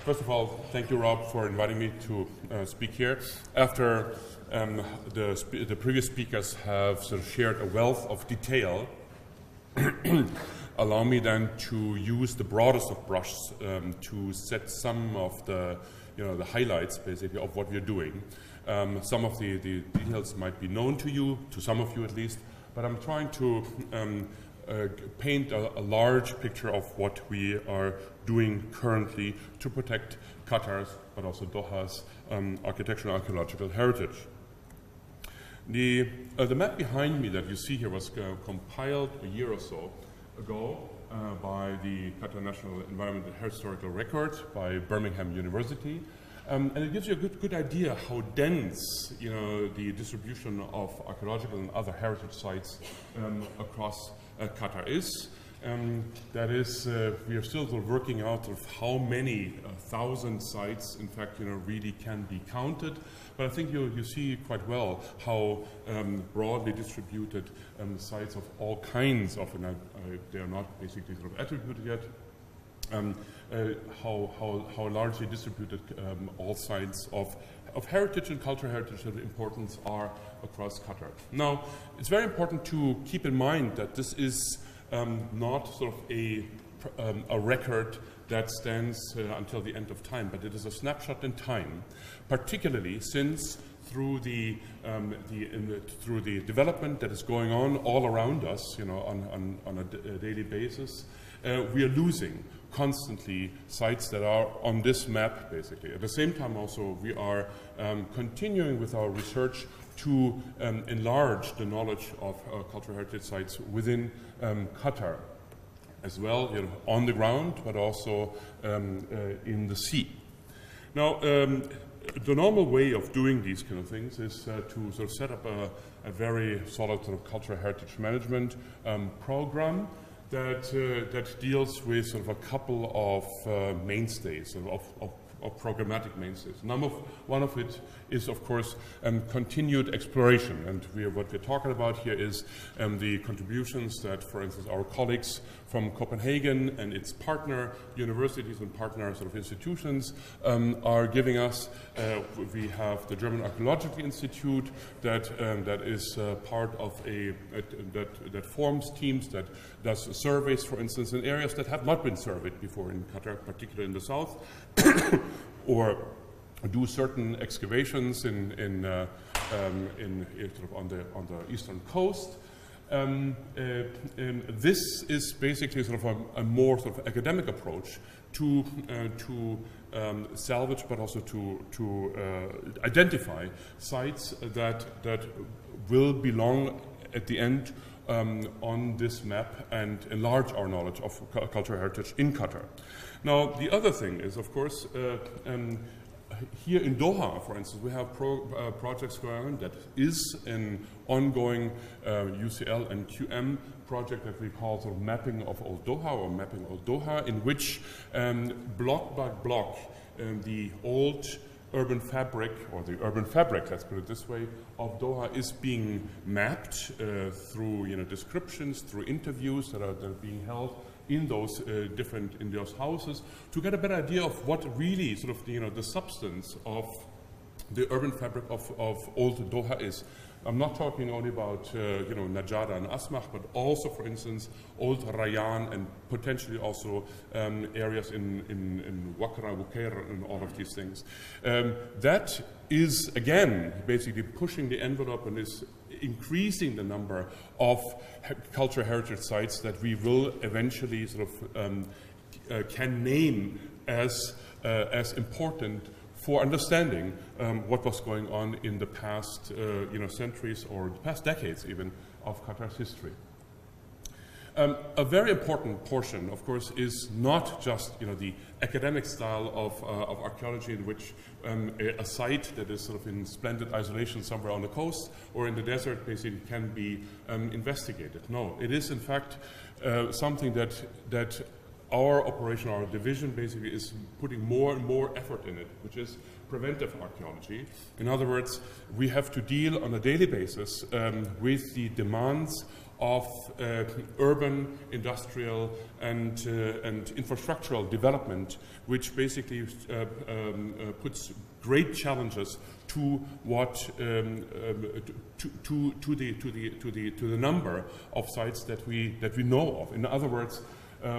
First of all, thank you, Rob, for inviting me to speak here. After the previous speakers have sort of shared a wealth of detail, allow me then to use the broadest of brushes to set some of the highlights, basically, of what we're doing. Some of the details might be known to you, to some of you at least, but I'm trying to paint a large picture of what we are doing currently to protect Qatar's, but also Doha's, architectural and archaeological heritage. The map behind me that you see here was compiled a year or so ago by the Qatar National Environment and Historical Record by Birmingham University. And it gives you a good idea how dense, the distribution of archaeological and other heritage sites across Qatar is. That is, we are still working out of how many thousand sites, in fact, really can be counted. But I think you see quite well how broadly distributed sites of all kinds of, and they are not basically sort of attributed yet. How largely distributed all sites of heritage and cultural heritage of importance are across Qatar. Now, it's very important to keep in mind that this is not sort of a record that stands until the end of time, but it is a snapshot in time, particularly since through the development that is going on all around us, on a daily basis, we are losing constantly sites that are on this map, basically. At the same time, also, we are continuing with our research to enlarge the knowledge of cultural heritage sites within Qatar, as well, on the ground, but also in the sea. Now, the normal way of doing these kind of things is to sort of set up a very solid sort of cultural heritage management program that deals with sort of a couple of mainstays, of programmatic mainstays. One of it is, of course, continued exploration. And what we're talking about here is the contributions that, for instance, our colleagues from Copenhagen and its partner universities and partner sort of institutions are giving us. We have the German Archaeological Institute that is part of that forms teams that does surveys, for instance, in areas that have not been surveyed before in Qatar, particularly in the south, or do certain excavations in sort of on the eastern coast. This is basically sort of a more sort of academic approach to salvage, but also to identify sites that will belong at the end on this map and enlarge our knowledge of cultural heritage in Qatar. Now, the other thing is, of course, here in Doha, for instance, we have projects going on that is an ongoing UCL and QM project that we call sort of Mapping of Old Doha, or Mapping Old Doha, in which block by block the old urban fabric, or the urban fabric, let's put it this way, of Doha is being mapped through descriptions, through interviews that are being held in those in those houses, to get a better idea of what really sort of the substance of the urban fabric of old Doha is. I'm not talking only about Najada and Asmach, but also, for instance, old Rayan and potentially also areas in Wakra, Wukair, and all of these things. That is, again, basically pushing the envelope and is increasing the number of cultural heritage sites that we will eventually sort of can name as important for understanding what was going on in the past centuries, or the past decades even, of Qatar's history. A very important portion, of course, is not just the academic style of archaeology, in which a site that is sort of in splendid isolation somewhere on the coast or in the desert basically can be investigated. No, it is in fact something that our operation, our division, basically is putting more and more effort in it, which is preventive archaeology. In other words, we have to deal on a daily basis with the demands of urban, industrial, and infrastructural development, which basically puts great challenges to what to the number of sites that we know of. In other words,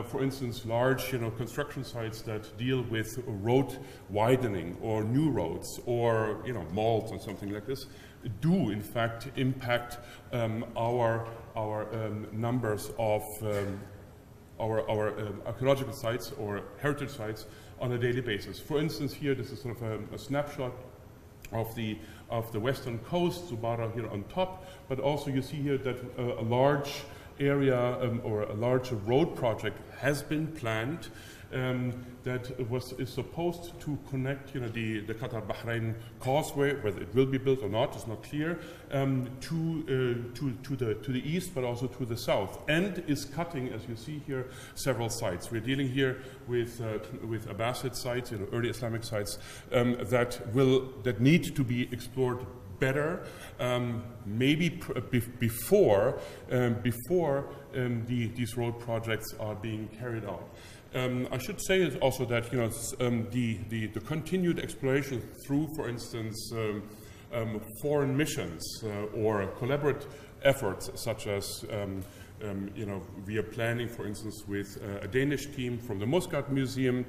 for instance, large construction sites that deal with road widening or new roads or malls and something like this do in fact impact our numbers of our archaeological sites or heritage sites on a daily basis. For instance, here this is sort of a snapshot of the western coast, Zubarah here on top, but also you see here that a large area or a large road project has been planned that is supposed to connect the Qatar-Bahrain causeway, whether it will be built or not is not clear, to the east but also to the south, and is cutting, as you see here, several sites. We're dealing here with Abbasid sites, early Islamic sites that need to be explored better, maybe before these road projects are being carried out. I should say also that the continued exploration through, for instance, foreign missions or collaborative efforts, such as we are planning, for instance, with a Danish team from the Muscat Museum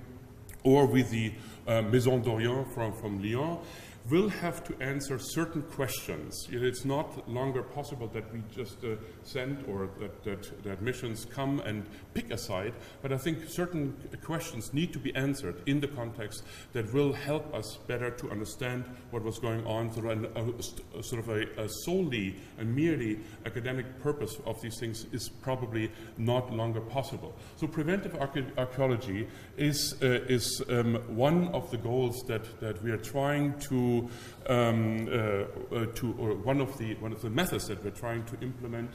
or with the Maison d'Orient from Lyon, will have to answer certain questions. It's not longer possible that we just send or that missions come and pick a site, but I think certain questions need to be answered in the context that will help us better to understand what was going on. Sort of a solely and merely academic purpose of these things is probably not longer possible. So preventive archaeology is one of the goals that we are trying to or one of the methods that we're trying to implement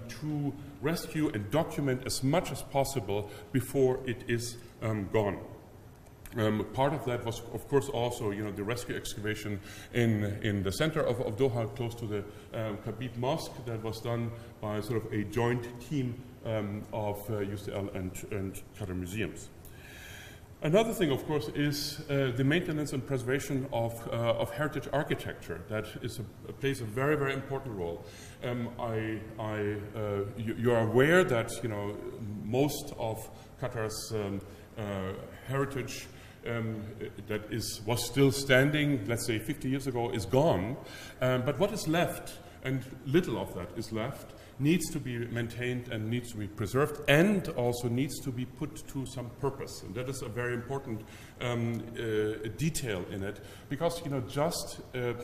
to rescue and document as much as possible before it is gone. Part of that was, of course, also the rescue excavation in the center of Doha, close to the Khabib Mosque, that was done by sort of a joint team of UCL and Qatar museums. Another thing, of course, is the maintenance and preservation of heritage architecture. That plays a very, very important role. You are aware that most of Qatar's heritage that was still standing, let's say 50 years ago, is gone. But what is left, and little of that is left, needs to be maintained and needs to be preserved, and also needs to be put to some purpose. And that is a very important detail in it, because just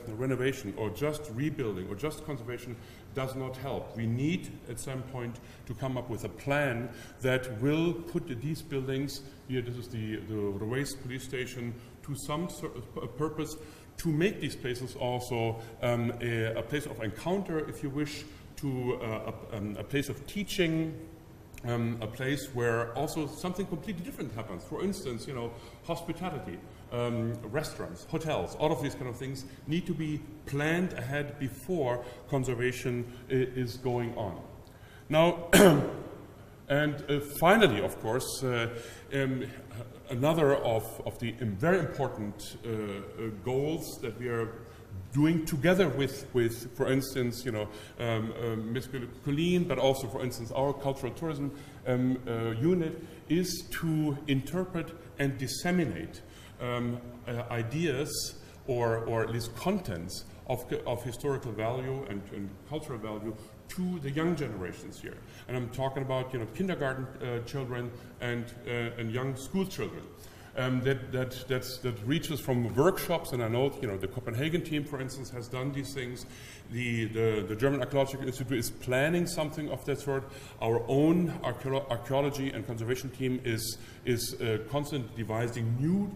renovation or just rebuilding or just conservation does not help. We need at some point to come up with a plan that will put these buildings, here this is the Ruwais police station, to some sort of purpose, to make these places also a place of encounter, if you wish, to a place of teaching, a place where also something completely different happens. For instance, hospitality, restaurants, hotels, all of these kind of things need to be planned ahead before conservation is going on. Now, and finally, of course, another of the very important goals that we are doing together with for instance, Ms. Colleen, but also, for instance, our cultural tourism unit, is to interpret and disseminate ideas or at least contents of historical value and cultural value to the young generations here. And I'm talking about kindergarten children and young school children. That reaches from workshops, and I know the Copenhagen team, for instance, has done these things. The German Archaeological Institute is planning something of that sort. Our own archaeology and conservation team is constantly devising new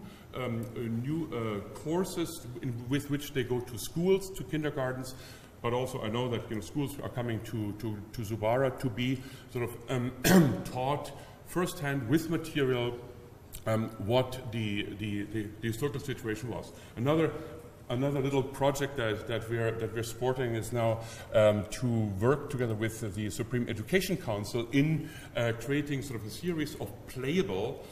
courses with which they go to schools, to kindergartens. But also, I know that schools are coming to Zubarah to be sort of taught firsthand with material what the historical situation was. Another another little project that we're supporting is now to work together with the Supreme Education Council in creating sort of a series of playable,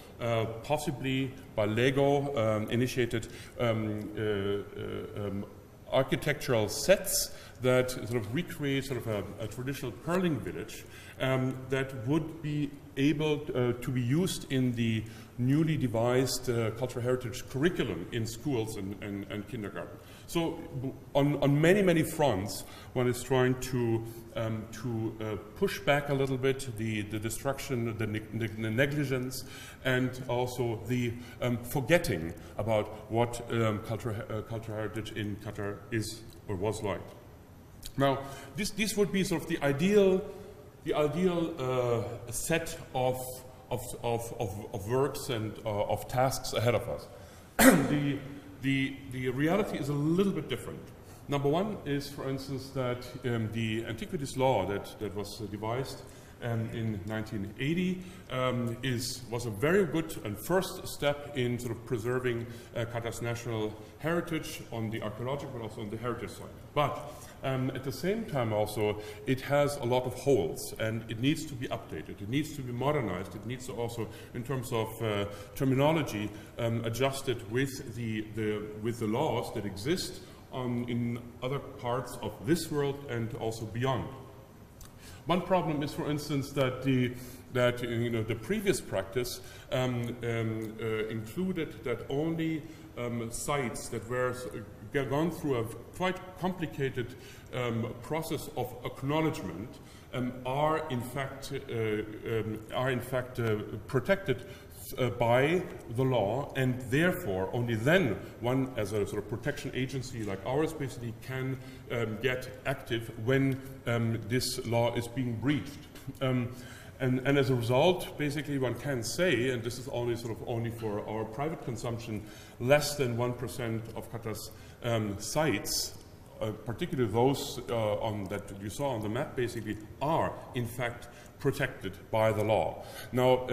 possibly by Lego initiated architectural sets that sort of recreate sort of a traditional pearling village that would be able to be used in the newly devised cultural heritage curriculum in schools and kindergarten. So on many fronts, one is trying to push back a little bit the destruction, the negligence, and also the forgetting about what cultural heritage in Qatar is or was like. Now, this would be sort of the ideal set of works and of tasks ahead of us. The reality is a little bit different. Number one is, for instance, that the antiquities law that was devised in 1980 was a very good and first step in sort of preserving Qatar's national heritage on the archaeological but also on the heritage side. But at the same time also, it has a lot of holes and it needs to be updated, it needs to be modernized, it needs to also, in terms of terminology, adjusted with the laws that exist in other parts of this world and also beyond. One problem is, for instance, that the previous practice included that only sites that were gone through a quite complicated process of acknowledgement are in fact protected by the law, and therefore only then one, as a sort of protection agency like ours, basically can get active when this law is being breached. And as a result, basically one can say, and this is only for our private consumption, less than 1% of Qatar's sites, particularly those that you saw on the map, basically are in fact protected by the law. Now,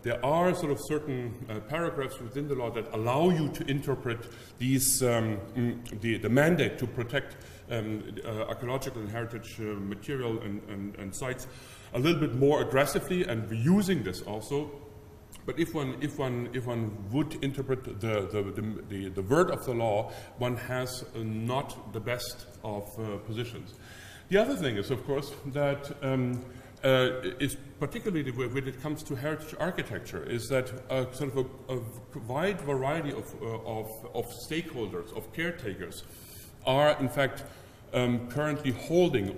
there are sort of certain paragraphs within the law that allow you to interpret these, the mandate to protect archaeological and heritage material and sites a little bit more aggressively, and we're using this also. But if one would interpret the word of the law, one has not the best of positions. The other thing is, of course, that is particularly when it comes to heritage architecture, is that sort of a wide variety of stakeholders, of caretakers, are in fact currently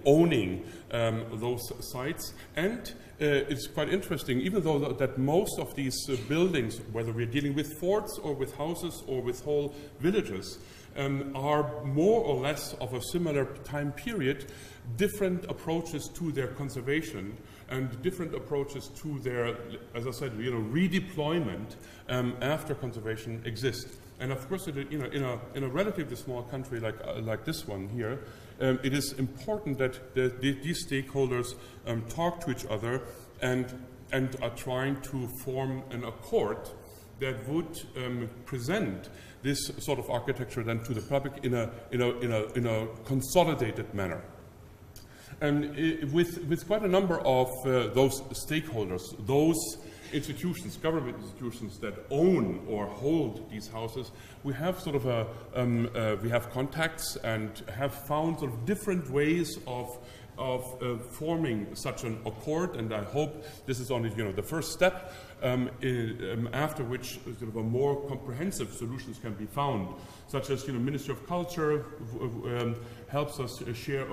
owning those sites. And it's quite interesting, even though that most of these buildings, whether we're dealing with forts or with houses or with whole villages, are more or less of a similar time period, different approaches to their conservation and different approaches to their, as I said, redeployment after conservation exist. And of course, in a relatively small country like this one here, it is important that these stakeholders talk to each other and are trying to form an accord that would present this sort of architecture then to the public in a consolidated manner. And with quite a number of those stakeholders, those institutions, government institutions that own or hold these houses, we have sort of we have contacts and have found sort of different ways of forming such an accord, and I hope this is only the first step, after which sort of a more comprehensive solutions can be found, such as Ministry of Culture helps us share,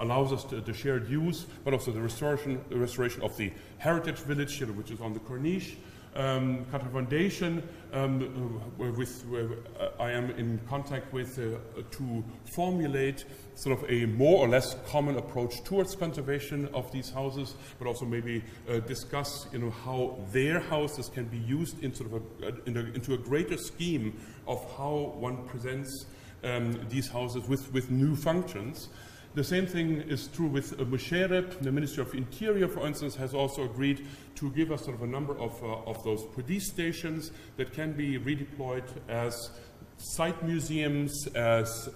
allows us the shared use, but also the restoration of the heritage village, which is on the Corniche. Qatar Foundation, I am in contact with to formulate sort of a more or less common approach towards conservation of these houses, but also maybe discuss how their houses can be used in sort of into a greater scheme of how one presents these houses with new functions. The same thing is true with Musharraf. The Ministry of Interior, for instance, has also agreed to give us sort of a number of those police stations that can be redeployed as site museums, as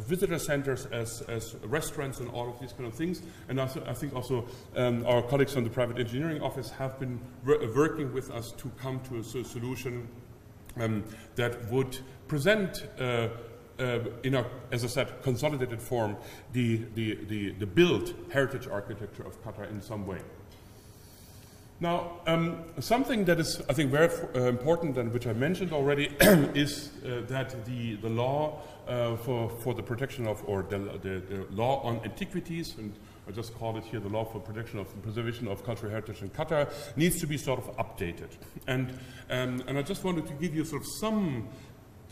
visitor centers, as restaurants, and all of these kind of things. And also, I think also our colleagues from the Private Engineering Office have been working with us to come to a solution that would present, in a, as I said, consolidated form, the built heritage architecture of Qatar in some way. Now, something that is, I think, very important, and which I mentioned already, is that the law for the protection of, or the law on antiquities, and I just call it here the law for protection of and preservation of cultural heritage in Qatar, needs to be sort of updated. And I just wanted to give you sort of some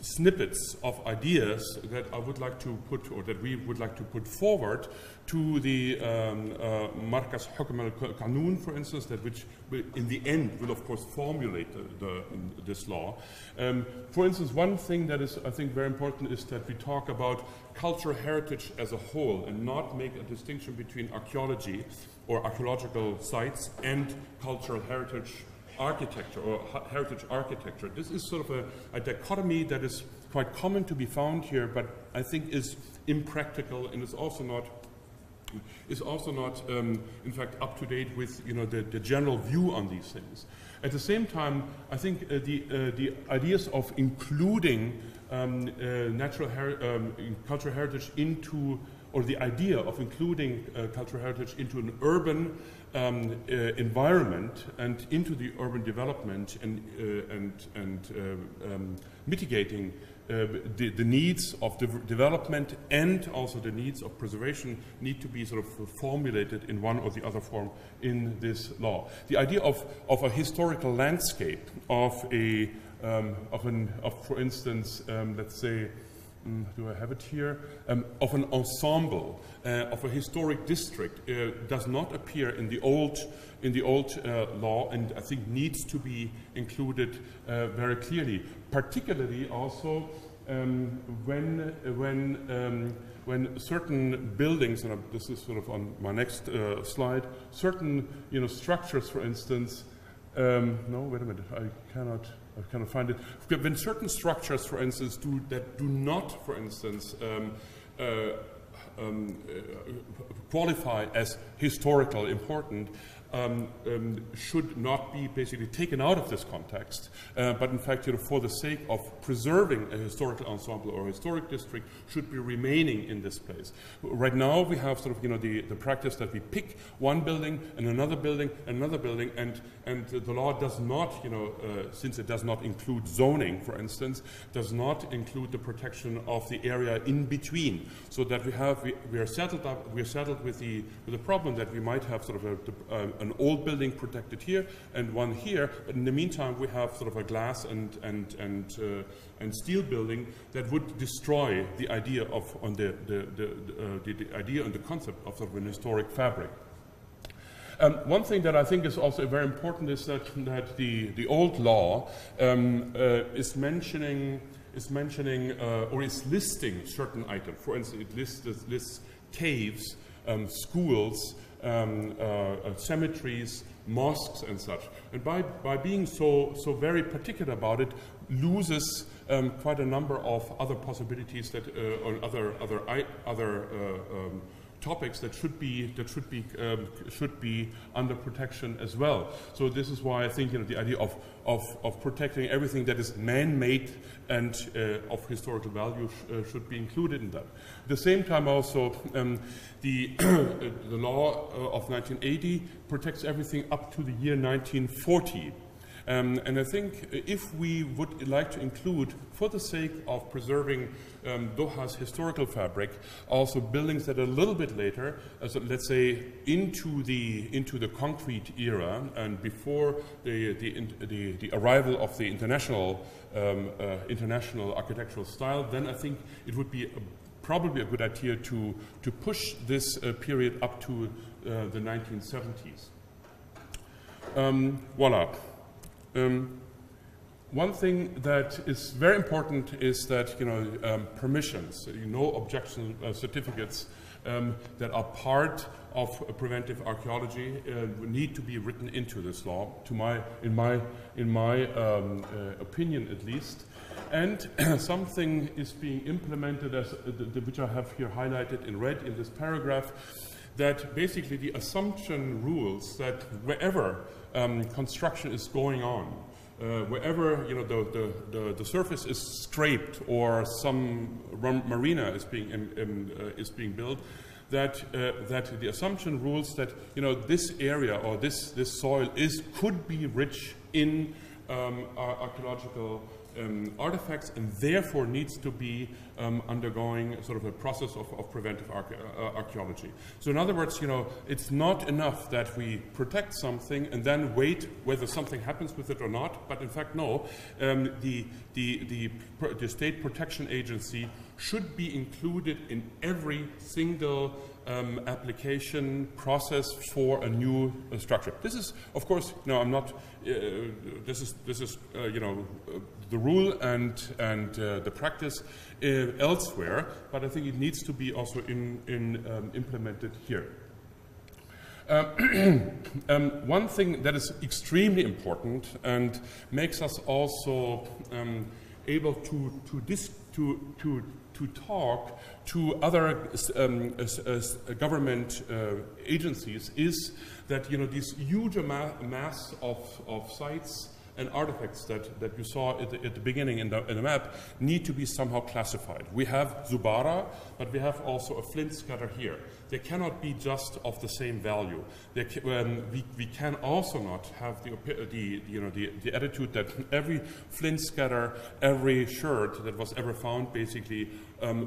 snippets of ideas that I would like to put, or that we would like to put forward to the Markas Hukm al-Qanun, for instance, that which will, in the end, will of course formulate this law. For instance, one thing that is, I think, very important is that we talk about cultural heritage as a whole and not make a distinction between archaeology or archaeological sites and cultural heritage architecture or heritage architecture. This is sort of a dichotomy that is quite common to be found here, but I think is impractical and is also not in fact up to date with, you know, the general view on these things. At the same time, I think the ideas of including cultural heritage into, or the idea of including cultural heritage into an urban environment and into the urban development and mitigating the needs of development and also the needs of preservation need to be sort of formulated in one or the other form in this law. The idea of a historical landscape, of for instance, let's say, do I have it here? Of an ensemble, of a historic district, does not appear in the old law, and I think needs to be included very clearly. Particularly also when certain buildings, and this is sort of on my next slide, certain, you know, structures, for instance. No, wait a minute, I cannot find it. When certain structures, for instance, do not, for instance, qualify as historical important, should not be basically taken out of this context, but in fact, you know, for the sake of preserving a historical ensemble or a historic district, should be remaining in this place. Right now, we have sort of, you know, the practice that we pick one building and another building and another building, and the law does not, you know, since it does not include zoning, for instance, does not include the protection of the area in between, so that we are settled with the problem that we might have sort of an old building protected here and one here, but in the meantime we have sort of a glass and steel building that would destroy the idea of the idea and the concept of sort of an historic fabric. One thing that I think is also very important is that the old law is mentioning or is listing certain items. For instance, it lists caves, schools, cemeteries, mosques, and such. And by being so very particular about it, loses quite a number of other possibilities that or other topics that should be under protection as well. So this is why I think, you know, the idea of protecting everything that is man-made and of historical value should be included in that. At the same time, also the law of 1980 protects everything up to the year 1940. And I think if we would like to include, for the sake of preserving Doha's historical fabric, also buildings that are a little bit later, so let's say into the concrete era and before the arrival of the international architectural style, then I think it would be probably a good idea to push this period up to the 1970s. Voila. One thing that is very important is that, you know, permissions, no objection certificates that are part of preventive archaeology need to be written into this law. In my opinion, at least. And something is being implemented, as which I have here highlighted in red in this paragraph, that basically the assumption rules that wherever construction is going on, wherever the surface is scraped or some marina is being built, that the assumption rules that this area or this soil could be rich in archaeological artifacts, and therefore needs to be undergoing sort of a process of preventive archaeology. So in other words, it's not enough that we protect something and then wait whether something happens with it or not, but in fact no, the State Protection Agency should be included in every single application process for a new structure. This is, of course, I'm not. This is the rule and the practice elsewhere, but I think it needs to be also implemented here. One thing that is extremely important and makes us also able to talk to other government agencies is that this huge mass of sites and artifacts that you saw at the beginning in the map need to be somehow classified. We have Zubara, but we have also a flint scatter here. They cannot be just of the same value. We can also not have the attitude that every flint scatter, every shirt that was ever found basically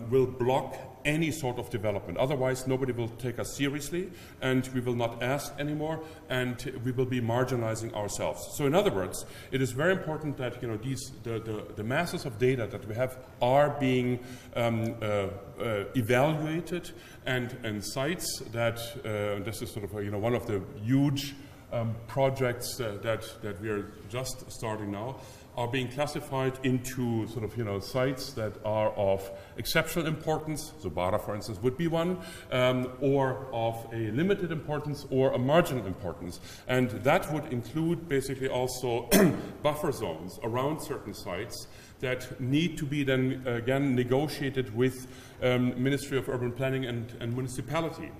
will block any sort of development. Otherwise, nobody will take us seriously, and we will not ask anymore, and we will be marginalizing ourselves. So, in other words, it is very important that the masses of data that we have are being evaluated, and sites that this is sort of one of the huge projects that we are just starting now, are being classified into sort of sites that are of exceptional importance. Zubara, for instance, would be one, or of a limited importance or a marginal importance, and that would include basically also buffer zones around certain sites that need to be then again negotiated with Ministry of Urban Planning and municipality.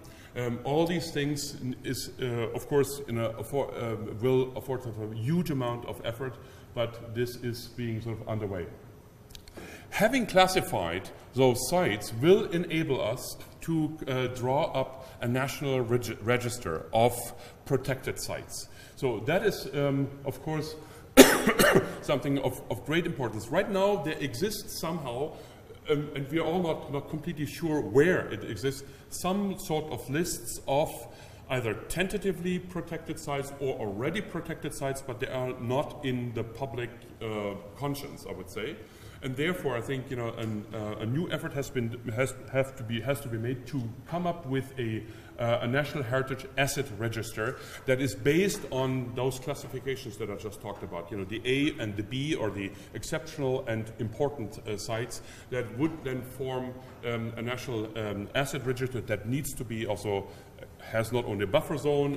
All these things is, of course, will afford a huge amount of effort, but this is being sort of underway. Having classified those sites will enable us to draw up a national register of protected sites. So that is, of course, something of great importance. Right now, there exists somehow, and we are all not completely sure where it exists, some sort of lists of either tentatively protected sites or already protected sites, but they are not in the public conscience, I would say. And therefore, I think a new effort has to be made to come up with a national heritage asset register that is based on those classifications that I just talked about. The A and the B, or the exceptional and important sites that would then form a national asset register that needs to be also has not only a buffer zone,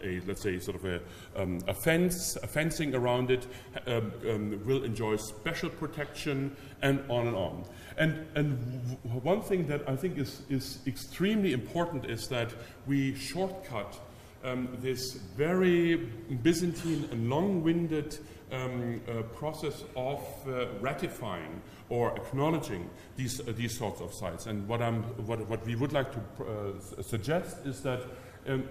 a let's say sort of a fencing around it, will enjoy special protection, and on and on. And one thing that I think is extremely important is that we shortcut this very Byzantine and long-winded process of ratifying or acknowledging these sorts of sites. And what we would like to suggest is that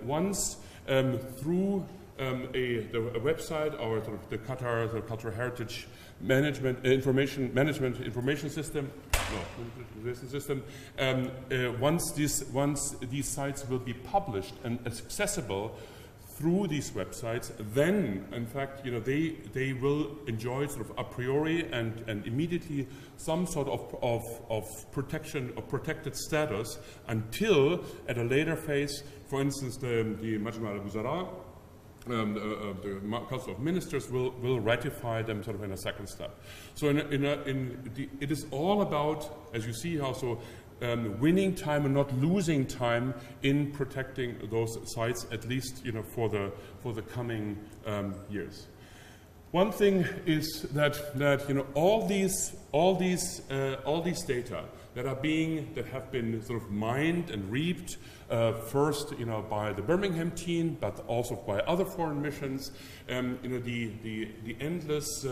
once through a website or the Qatar Cultural Heritage Information System. Once these sites will be published and accessible through these websites, then in fact they will enjoy sort of a priori and immediately some sort of protection or protected status until at a later phase, for instance, the Majma al-Wuzara, the Council of Ministers will ratify them sort of in a second step. So it is all about, as you see, also winning time and not losing time in protecting those sites, at least for the coming years. One thing is that you know all these data that have been sort of mined and reaped first, you know, by the Birmingham team, but also by other foreign missions. You know, the endless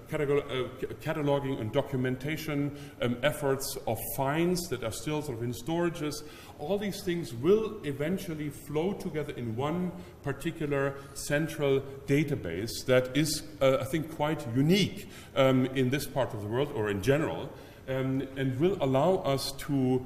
cataloging and documentation efforts of finds that are still sort of in storages. All these things will eventually flow together in one particular central database that is, I think, quite unique in this part of the world or in general. And will allow us to,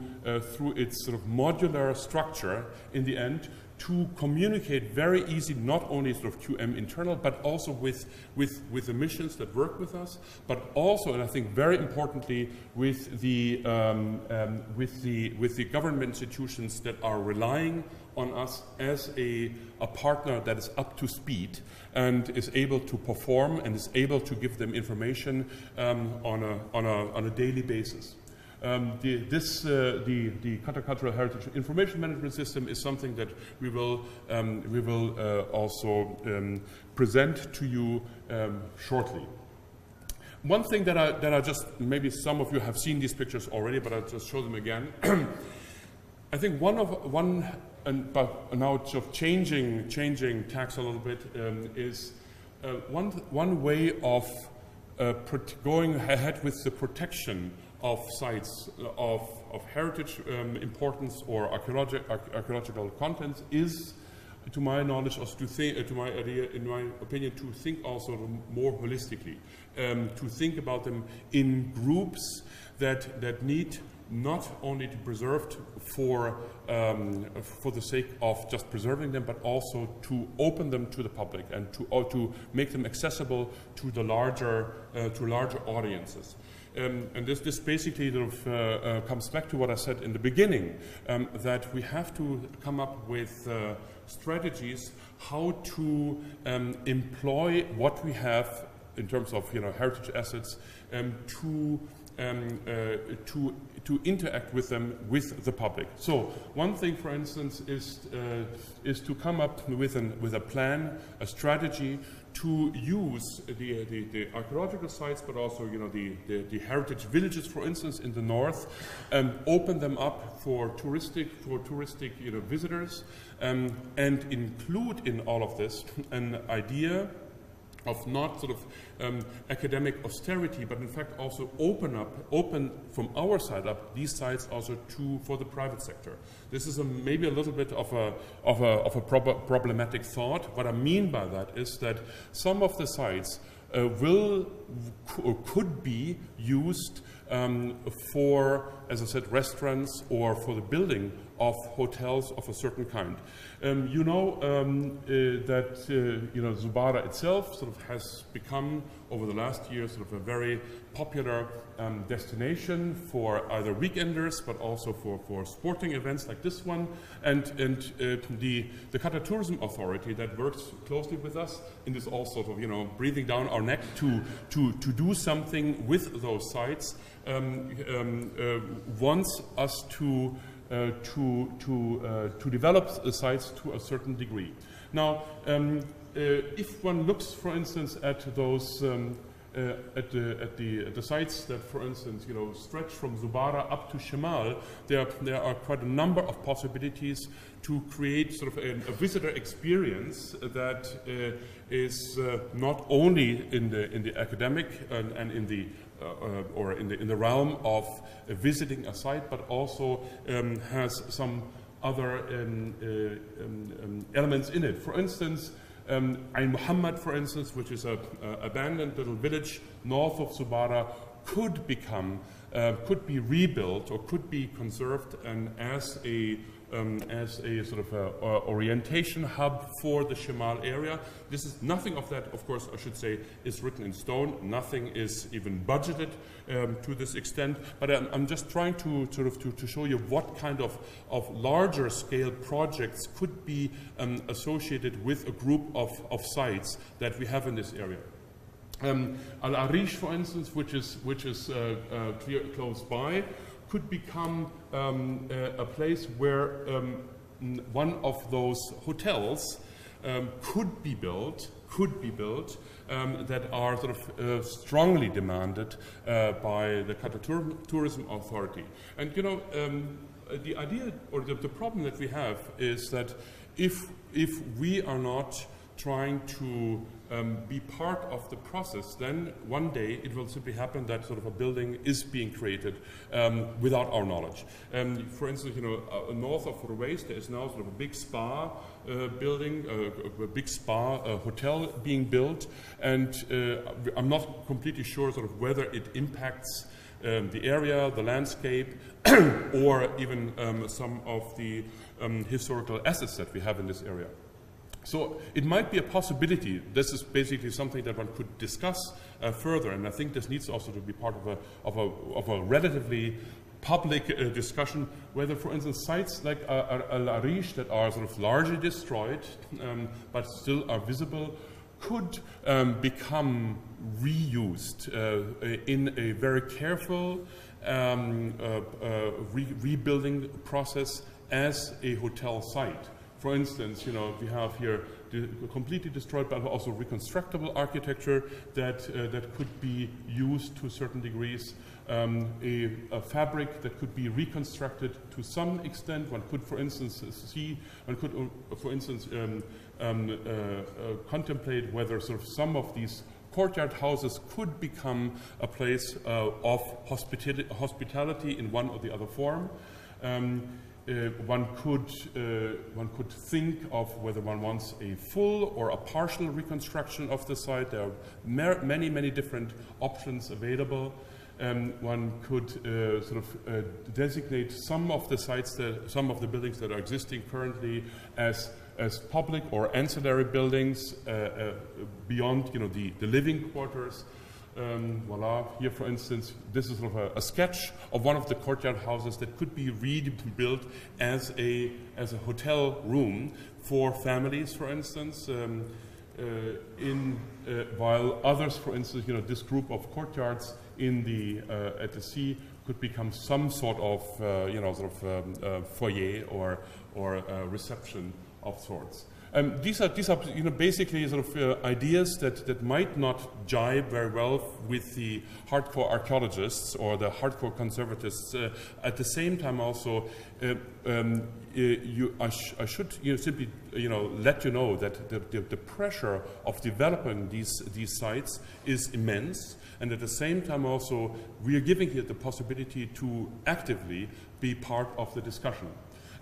through its sort of modular structure in the end, to communicate very easily, not only sort of QM internal, but also with the missions that work with us, but also, and I think very importantly, with the government institutions that are relying on us as a partner that is up to speed and is able to perform and is able to give them information on a daily basis. The Qatar Cultural Heritage Information Management System is something that we will also present to you shortly. One thing that I just, maybe some of you have seen these pictures already, but I'll just show them again. I think but now it's sort of changing tacks a little bit, is one way of going ahead with the protection of sites of heritage importance or archaeological contents is, to my knowledge, also to think, in my opinion, to think also more holistically, to think about them in groups that need not only to be preserved for the sake of just preserving them, but also to open them to the public and to make them accessible to the larger audiences. And this basically sort of comes back to what I said in the beginning, that we have to come up with strategies how to employ what we have in terms of, you know, heritage assets to interact with them with the public. So one thing, for instance, is to come up with a plan, a strategy to use the archaeological sites, but also, you know, the heritage villages, for instance, in the north, open them up for touristic you know, visitors, and include in all of this an idea of not sort of academic austerity, but in fact also open from our side up these sites also for the private sector. This is maybe a little bit of a problematic thought. What I mean by that is that some of the sites could be used for, as I said, restaurants or for the building of hotels of a certain kind. You know that you know, Zubarah itself sort of has become over the last year sort of a very popular destination for either weekenders, but also for sporting events like this one. And the Qatar Tourism Authority that works closely with us and is all sort of, you know, breathing down our neck to do something with those sites, wants us to develop the sites to a certain degree. Now, if one looks, for instance, at those at the sites that, for instance, you know, stretch from Zubarah up to Shemal, there are quite a number of possibilities to create sort of a visitor experience that is not only in the academic and in the or in the realm of visiting a site, but also has some other elements in it. For instance, Ain Muhammad, for instance, which is an abandoned little village north of Zubarah, could be rebuilt or could be conserved and as a sort of orientation hub for the Shemal area. This is nothing of that, of course, I should say, is written in stone. Nothing is even budgeted to this extent. But I'm just trying to sort of to show you what kind of larger scale projects could be associated with a group of sites that we have in this area. Al Arish, for instance, which is close by, could become a place where one of those hotels could be built, could be built that are sort of strongly demanded by the Qatar Tourism Authority. And you know, the idea or the problem that we have is that if we are not trying to be part of the process, then one day it will simply happen that sort of a building is being created without our knowledge. For instance, you know, north of Ruwais, there is now sort of a big spa building, a big spa hotel being built, and I'm not completely sure sort of whether it impacts the area, the landscape, or even some of the historical assets that we have in this area. So it might be a possibility. This is basically something that one could discuss further, and I think this needs also to be part of a relatively public discussion, whether, for instance, sites like Al Arish that are sort of largely destroyed but still are visible could become reused in a very careful rebuilding process as a hotel site. For instance, you know, we have here the completely destroyed but also reconstructible architecture that could be used to certain degrees. A fabric that could be reconstructed to some extent. One could, for instance, contemplate whether sort of some of these courtyard houses could become a place of hospitality in one or the other form. One could think of whether one wants a full or a partial reconstruction of the site. There are many different options available. One could sort of designate some of the sites, some of the buildings that are existing currently as public or ancillary buildings beyond, you know, the living quarters. Voila, here for instance, this is sort of a sketch of one of the courtyard houses that could be rebuilt as a hotel room for families, for instance, while others, for instance, you know, this group of courtyards in the at the sea could become some sort of you know, sort of foyer or reception of sorts. These are you know, basically sort of ideas that might not jibe very well with the hardcore archaeologists or the hardcore conservatists. At the same time, also, I should, you know, simply, you know, let you know that the pressure of developing these sites is immense, and at the same time, also, we are giving here the possibility to actively be part of the discussion.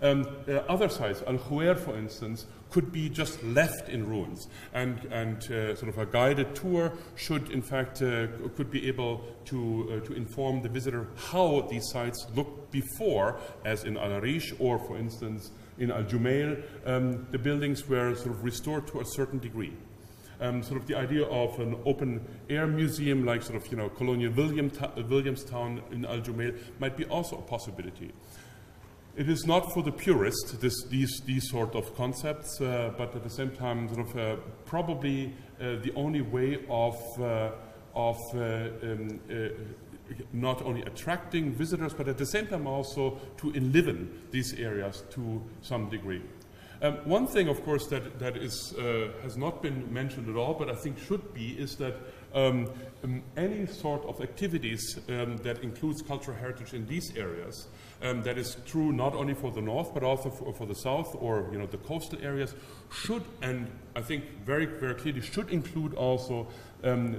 Other sites, Al Khuwair, for instance, could be just left in ruins, and sort of a guided tour should, in fact, could be able to inform the visitor how these sites looked before, as in Al Arish, or, for instance, in Al Jumail, the buildings were sort of restored to a certain degree. Sort of the idea of an open-air museum, like sort of, you know, Colonial Williamstown in Al Jumail, might be also a possibility. It is not for the purist, these sort of concepts, but at the same time, sort of probably the only way of not only attracting visitors, but at the same time also to enliven these areas to some degree. One thing, of course, that is, has not been mentioned at all, but I think should be, is that any sort of activities that includes cultural heritage in these areas, that is true not only for the north, but also for the south, or, you know, the coastal areas, should, and I think very clearly should include also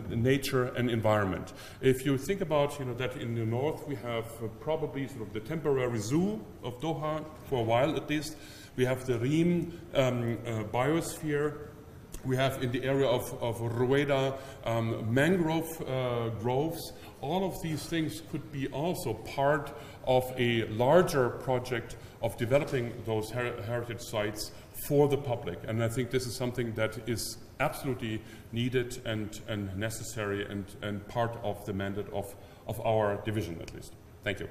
nature and environment. If you think about, you know, that in the north we have probably sort of the temporary zoo of Doha, for a while at least. We have the Reem biosphere. We have in the area of Ruwais mangrove groves. All of these things could be also part of a larger project of developing those heritage sites for the public. And I think this is something that is absolutely needed and necessary and part of the mandate of our division, at least. Thank you.